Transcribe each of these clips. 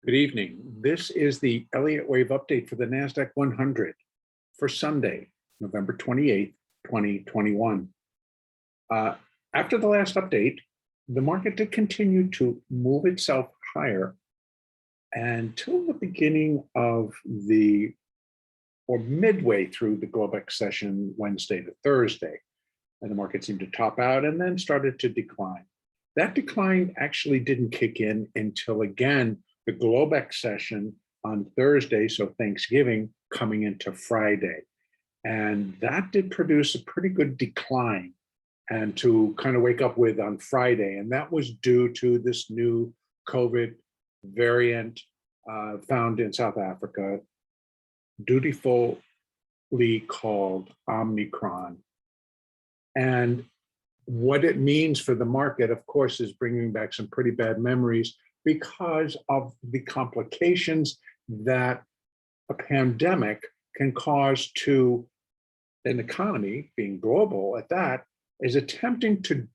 Good evening. This is the Elliott wave update for the NASDAQ 100 for Sunday, November 28th, 2021. After the last update, the market did continue to move itself higher until the beginning of or midway through the Globex session, Wednesday to Thursday. And the market seemed to top out and then started to decline. That decline actually didn't kick in until, again, the Globex session on Thursday, so Thanksgiving, coming into Friday. And that did produce a pretty good decline and to kind of wake up with on Friday. And that was due to this new COVID variant found in South Africa, dutifully called Omicron. And what it means for the market, of course, is bringing back some pretty bad memories because of the complications that a pandemic can cause to an economy, being global at that, is attempting to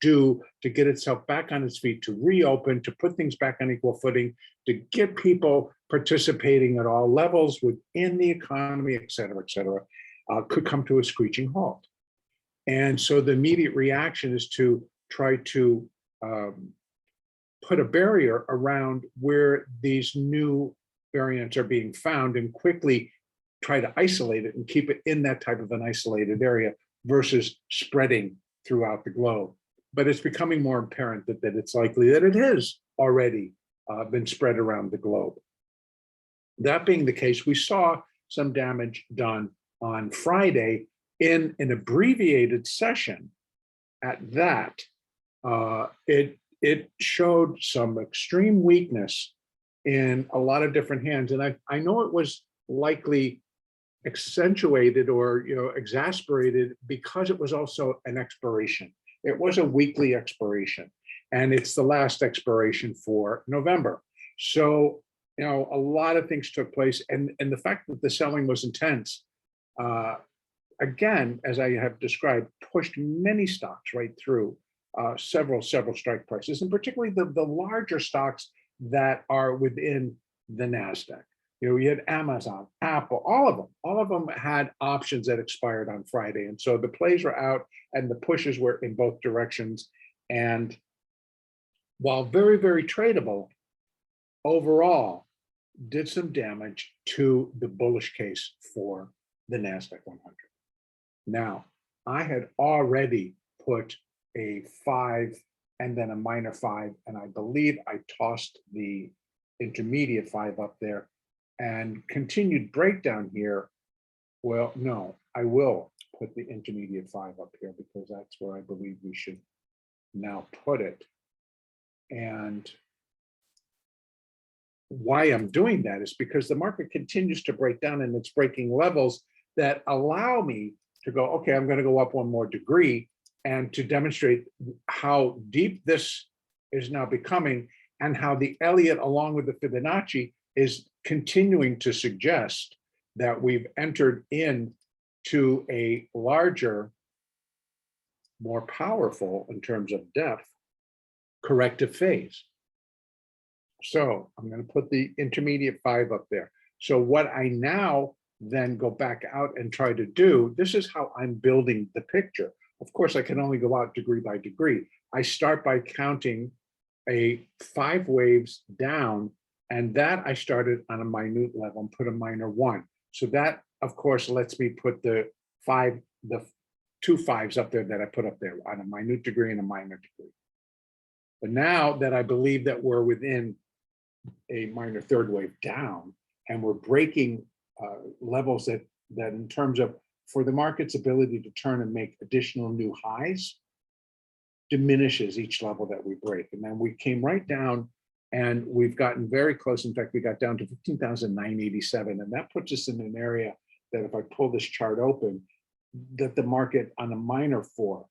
get itself back on its feet, to reopen, to put things back on equal footing, to get people participating at all levels within the economy, et cetera, could come to a screeching halt. And so the immediate reaction is to try to put a barrier around where these new variants are being found and quickly try to isolate it and keep it in that type of an isolated area versus spreading throughout the globe. But it's becoming more apparent that it's likely that it has already been spread around the globe. That being the case, we saw some damage done on Friday in an abbreviated session. At that, it showed some extreme weakness in a lot of different hands. And I know it was likely accentuated or exasperated because it was also an expiration. It was a weekly expiration, and it's the last expiration for November. So, a lot of things took place, and the fact that the selling was intense, again, as I have described, pushed many stocks right through several strike prices, and particularly the larger stocks that are within the NASDAQ. We had Amazon, Apple, all of them had options that expired on Friday. And so the plays were out and the pushes were in both directions. And while very, very tradable, overall did some damage to the bullish case for the NASDAQ 100. Now, I had already put a 5 and then a minor 5, and I believe I tossed the intermediate 5 up there and continued breakdown here. Well, no, I will put the intermediate 5 up here because that's where I believe we should now put it. And why I'm doing that is because the market continues to break down, and it's breaking levels that allow me to go, okay, I'm going to go up one more degree, and to demonstrate how deep this is now becoming and how the Elliott, along with the Fibonacci, is continuing to suggest that we've entered into a larger, more powerful in terms of depth, corrective phase. So I'm going to put the intermediate 5 up there. So what I now then go back out and try to do, this is how I'm building the picture. Of course, I can only go out degree by degree. I start by counting 5 waves down, and that I started on a minute level and put a minor 1. So that, of course, lets me put the 2 5s up there that I put up there on a minute degree and a minor degree. But now that I believe that we're within a minor third wave down, and we're breaking levels that in terms of for the market's ability to turn and make additional new highs diminishes each level that we break. And then we came right down and we've gotten very close. In fact, we got down to 15,987. And that puts us in an area that if I pull this chart open, that the market on a minor 4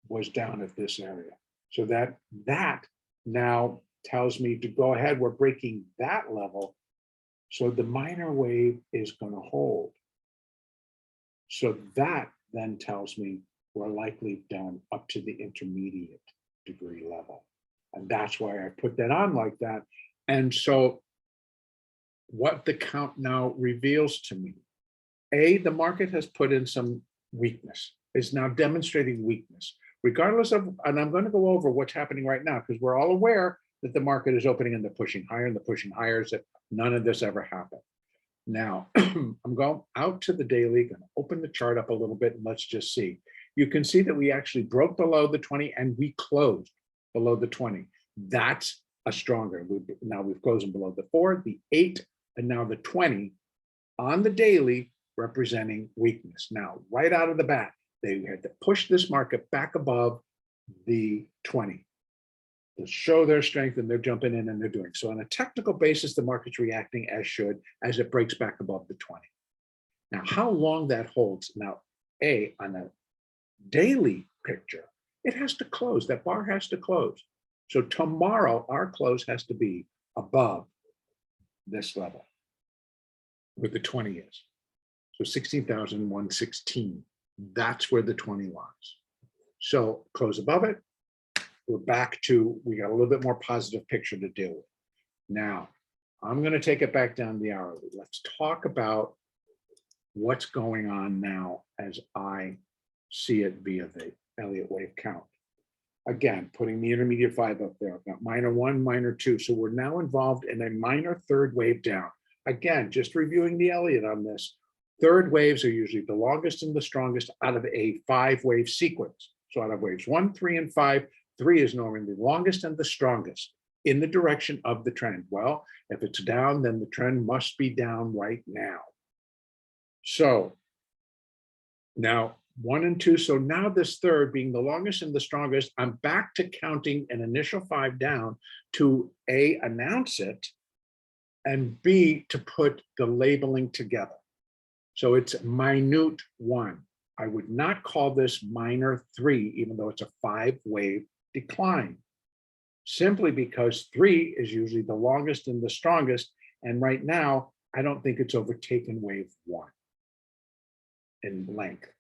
was down at this area. So that now tells me to go ahead, we're breaking that level. So the minor wave is going to hold. So that then tells me we're likely done up to the intermediate degree level. And that's why I put that on like that. And so what the count now reveals to me. A, the market has put in some weakness, is now demonstrating weakness, regardless of, and I'm going to go over what's happening right now, because we're all aware that the market is opening and they're pushing higher and they're pushing higher, that none of this ever happened. Now, I'm going out to the daily, going to open the chart up a little bit, and let's just see. You can see that we actually broke below the 20 and we closed below the 20. That's a stronger. Now we've closed below the 4, the 8, and now the 20 on the daily, representing weakness. Now, right out of the bat, they had to push this market back above the 20 to show their strength, and they're jumping in and they're doing so. On a technical basis, the market's reacting as it breaks back above the 20. Now, how long that holds? Now, on a daily picture, it has to close. That bar has to close. So tomorrow, our close has to be above this level, where the 20 is. So 16,116. That's where the 20 lies. So close above it. We're back to, we got a little bit more positive picture to deal with. Now, I'm going to take it back down the hourly. Let's talk about what's going on now as I see it via the Elliott wave count. Again, putting the intermediate 5 up there. I've got -1, -2. So we're now involved in a minor third wave down. Again, just reviewing the Elliott on this. Third waves are usually the longest and the strongest out of a 5-wave sequence. So out of waves 1, 3, and 5, 3 is normally the longest and the strongest in the direction of the trend. Well, if it's down, then the trend must be down right now. So now 1 and 2. So now this third being the longest and the strongest, I'm back to counting an initial 5 down to A, announce it, and B, to put the labeling together. So it's minute 1. I would not call this minor 3, even though it's a 5-wave decline, simply because 3 is usually the longest and the strongest. And right now, I don't think it's overtaken wave 1 in length.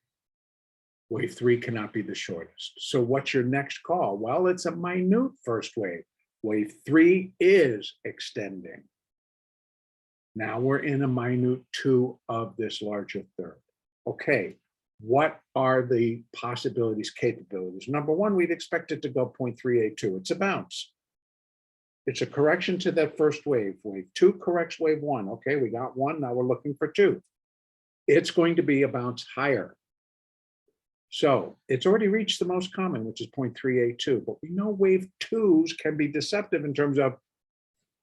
Wave 3 cannot be the shortest. So what's your next call? Well, it's a minute first wave. Wave 3 is extending. Now we're in a minute 2 of this larger third. Okay, what are the possibilities, capabilities? Number 1, we'd expect it to go 0.382. It's a bounce. It's a correction to that first wave. Wave 2 corrects wave 1. Okay, we got 1, now we're looking for 2. It's going to be a bounce higher. So it's already reached the most common, which is 0.382. But we know wave 2s can be deceptive in terms of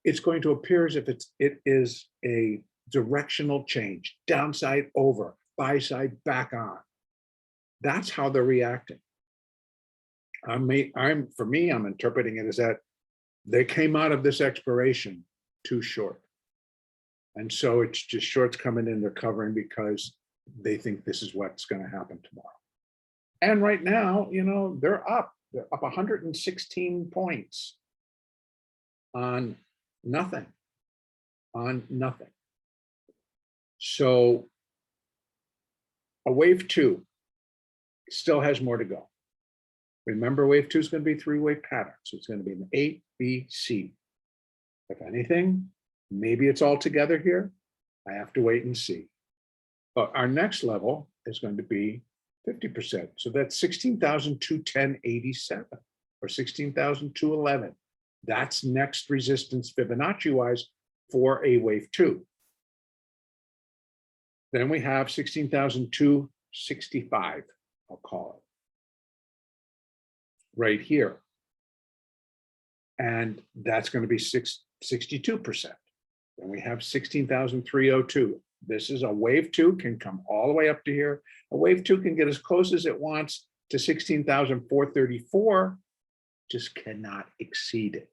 it's going to appear as if it is a directional change, downside over, buy side back on. That's how they're reacting. For me, I'm interpreting it as that they came out of this expiration too short. And so it's just shorts coming in, they're covering because they think this is what's going to happen tomorrow. And right now, they're up 116 points on nothing. So a wave 2 still has more to go. Remember, wave 2 is going to be 3-wave pattern. So it's going to be an A, B, C. If anything, maybe it's all together here. I have to wait and see. But our next level is going to be 50%. So that's 16,210.87 or 16,211. That's next resistance Fibonacci-wise for a wave 2. Then we have 16,265, I'll call it, right here. And that's going to be 62%. Then we have 16,302. This is a wave 2, can come all the way up to here. A wave 2 can get as close as it wants to 16,434, just cannot exceed it,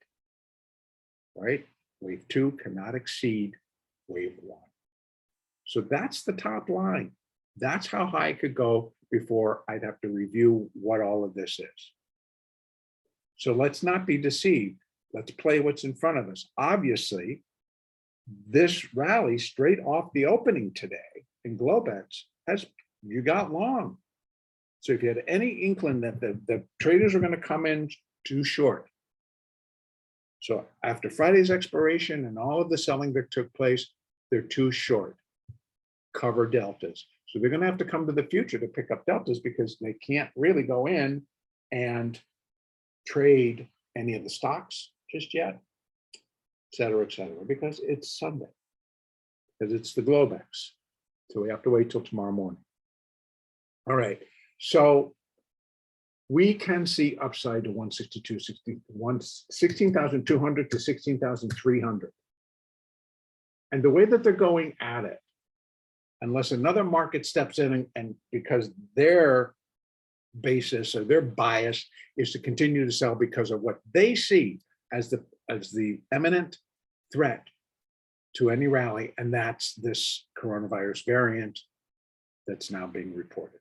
right? Wave 2 cannot exceed wave 1. So that's the top line. That's how high it could go before I'd have to review what all of this is. So let's not be deceived. Let's play what's in front of us. Obviously, this rally straight off the opening today in Globex you got long. So if you had any inkling that the traders are going to come in too short. So after Friday's expiration and all of the selling that took place, they're too short. Cover deltas. So they're going to have to come to the future to pick up deltas because they can't really go in and trade any of the stocks just yet, et cetera, because it's Sunday, because it's the Globex. So we have to wait till tomorrow morning. All right. So we can see upside to 16,200 to 16,300. And the way that they're going at it, unless another market steps in and because their basis or their bias is to continue to sell because of what they see as the imminent threat to any rally, and that's this coronavirus variant that's now being reported.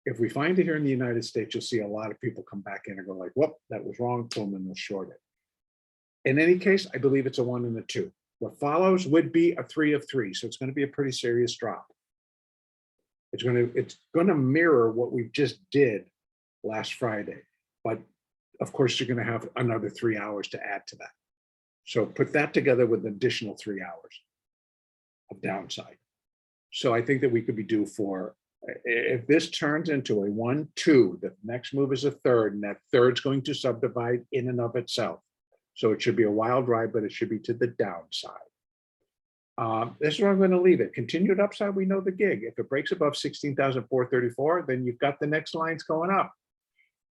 If we find it here in the United States, you'll see a lot of people come back in and go like, whoop, that was wrong, boom, and they'll short it. In any case, I believe it's a 1 and a 2. What follows would be a 3 of 3, so it's going to be a pretty serious drop. It's going to mirror what we just did last Friday, but of course you're going to have another 3 hours to add to that. So put that together with an additional 3 hours of downside. So I think that we could be due for, if this turns into a 1, 2, the next move is a third, and that third's going to subdivide in and of itself. So it should be a wild ride, but it should be to the downside. This is where I'm going to leave it. Continued upside, we know the gig. If it breaks above 16,434, then you've got the next lines going up.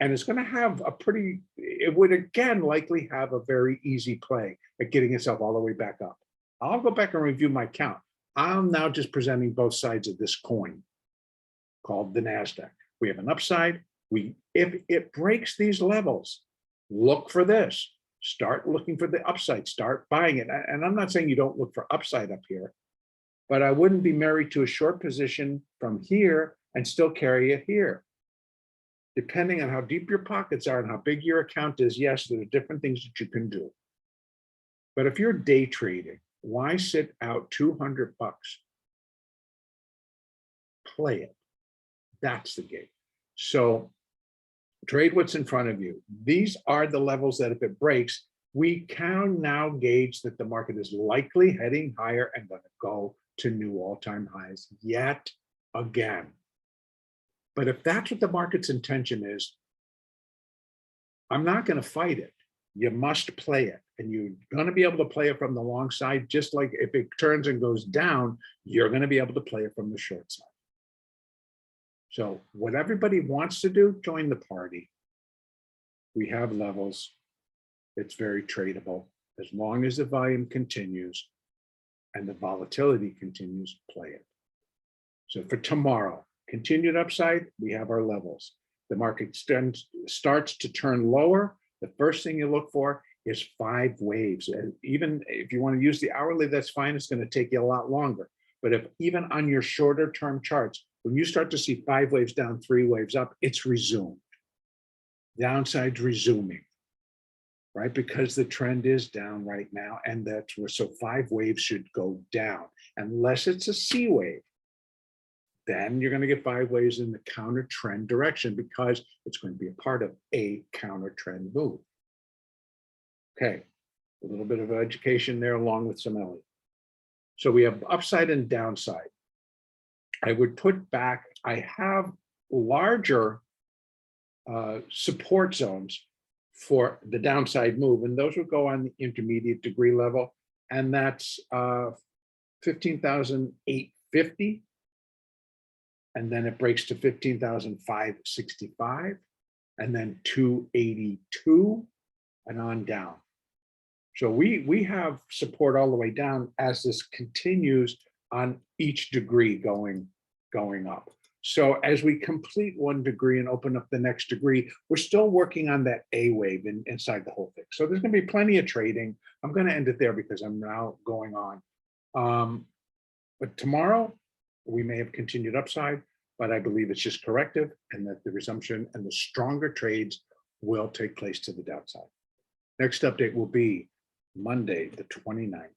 And it's going to have a pretty, it would again likely have a very easy play at getting itself all the way back up. I'll go back and review my count. I'm now just presenting both sides of this coin called the NASDAQ. We have an upside. If it breaks these levels, look for this. Start looking for the upside, start buying it. And I'm not saying you don't look for upside up here, but I wouldn't be married to a short position from here and still carry it here. Depending on how deep your pockets are and how big your account is, yes, there are different things that you can do. But if you're day trading, why sit out $200? Play it. That's the game. So trade what's in front of you. These are the levels that if it breaks, we can now gauge that the market is likely heading higher and going to go to new all-time highs yet again. But if that's what the market's intention is, I'm not going to fight it. You must play it. And you're going to be able to play it from the long side, just like if it turns and goes down, you're going to be able to play it from the short side. So what everybody wants to do, join the party. We have levels. It's very tradable. As long as the volume continues and the volatility continues, play it. So for tomorrow, continued upside, we have our levels. The market starts to turn lower. The first thing you look for is 5 waves. And even if you want to use the hourly, that's fine. It's going to take you a lot longer. But if even on your shorter term charts, when you start to see 5 waves down, 3 waves up, it's resumed. Downside's resuming, right? Because the trend is down right now, and that's where, so 5 waves should go down. Unless it's a C wave, then you're going to get 5 waves in the counter trend direction because it's going to be a part of a counter trend move. Okay, a little bit of education there along with some Elliott. So we have upside and downside. I would put back, I have larger support zones for the downside move, and those would go on the intermediate degree level, and that's 15,850, and then it breaks to 15,565, and then 282, and on down. So we have support all the way down as this continues on each degree going up. So as we complete one degree and open up the next degree, we're still working on that A wave inside the whole thing. So there's going to be plenty of trading. I'm going to end it there because I'm now going on. But tomorrow we may have continued upside, but I believe it's just corrective and that the resumption and the stronger trades will take place to the downside. Next update will be Monday, the 29th.